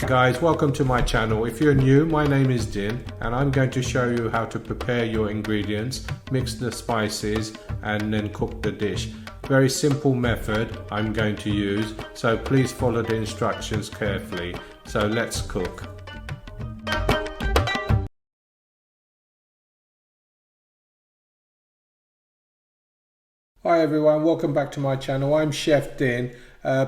Guys, welcome to my channel. If you're new, my name is Din and I'm going to show you how to prepare your ingredients, mix the spices and then cook the dish. Very simple method I'm going to use, so please follow the instructions carefully. So let's cook. Hi everyone, welcome back to my channel. I'm Chef Din.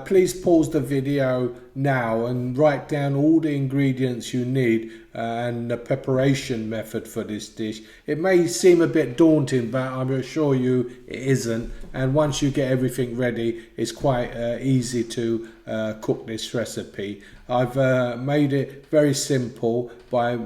Please pause the video now and write down all the ingredients you need and the preparation method for this dish. It may seem a bit daunting, but I assure you it isn't. And once you get everything ready, it's quite easy to cook this recipe. I've made it very simple by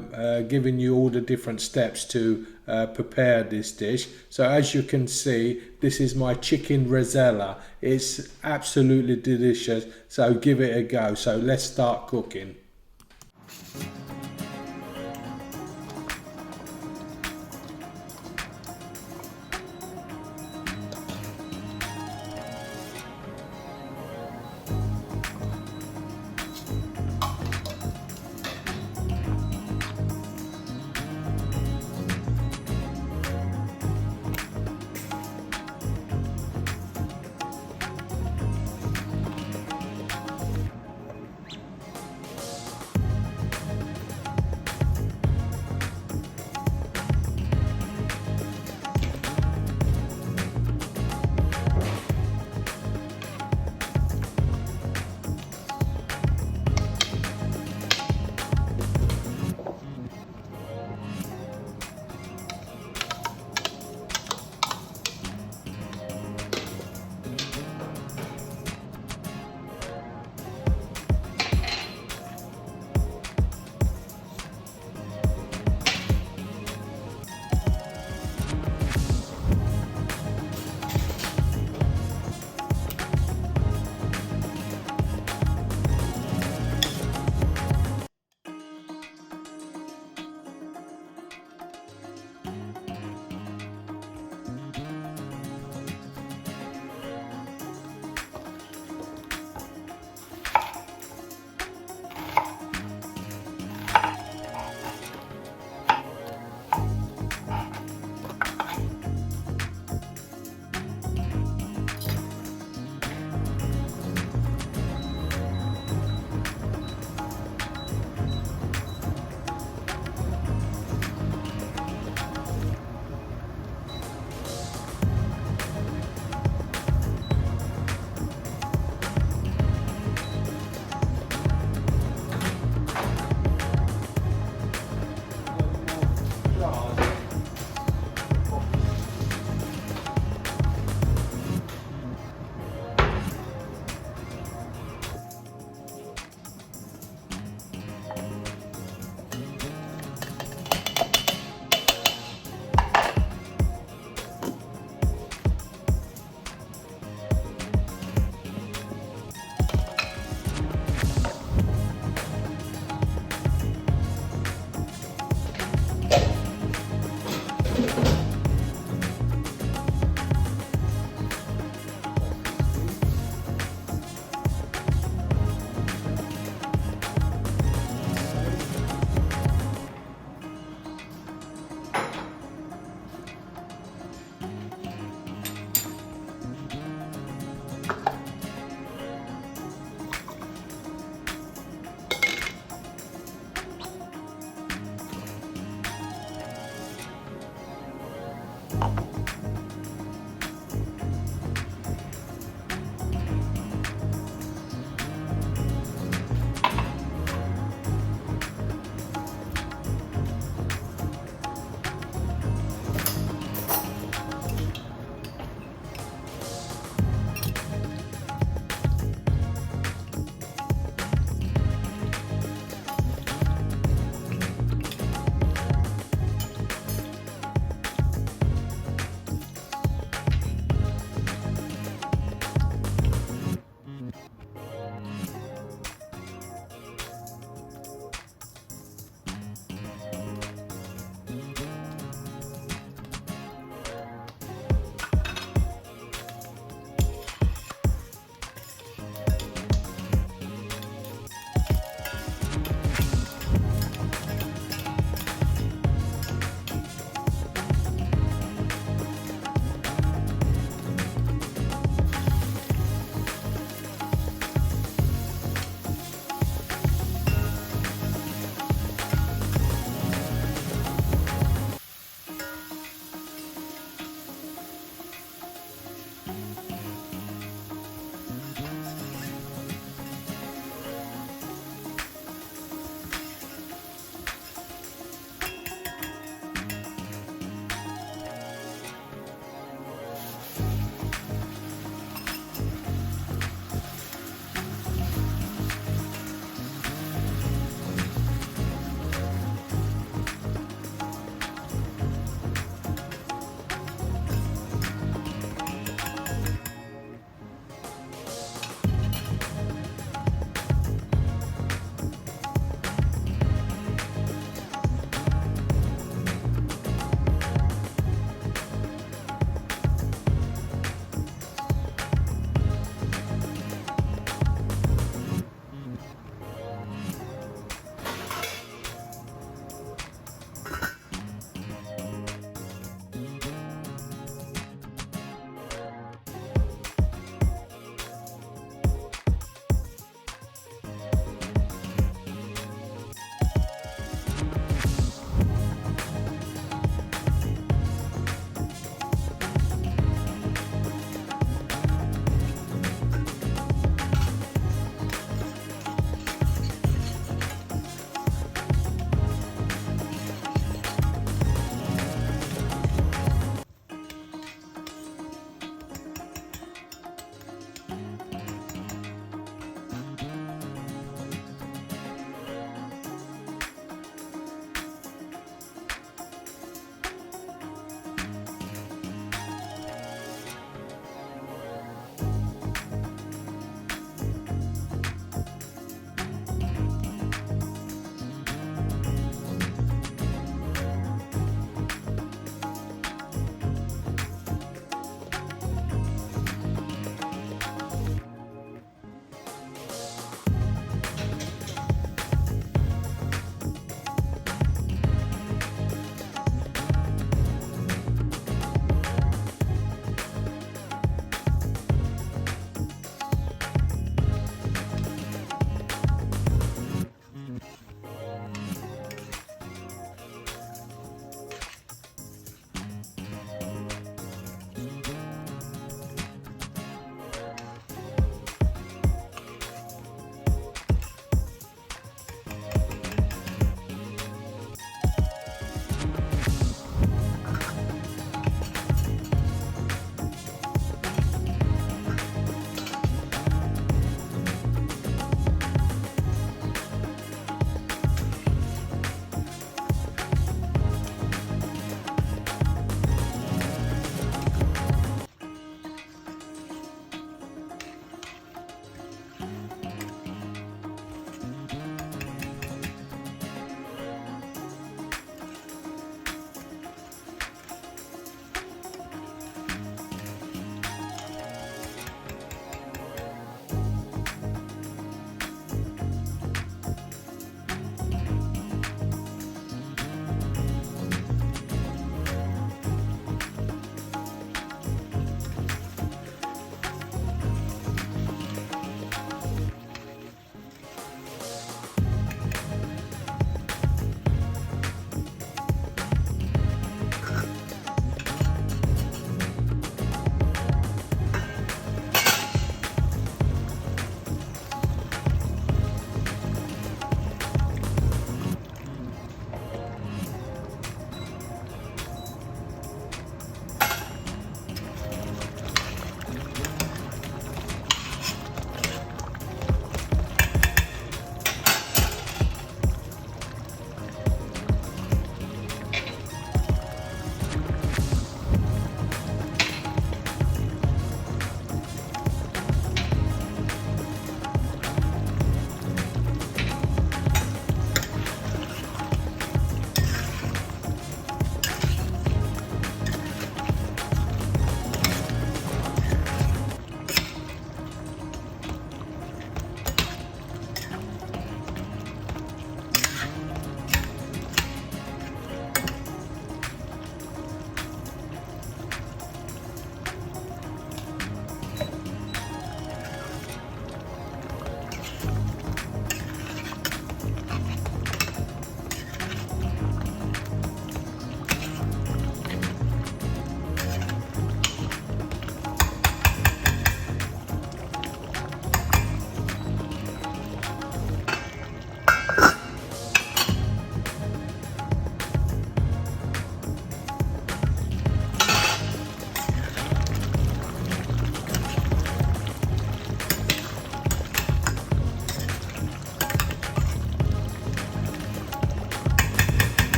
giving you all the different steps to prepare this dish. So as you can see, this is my Chicken Rezala. It's absolutely delicious, so give it a go. So let's start cooking.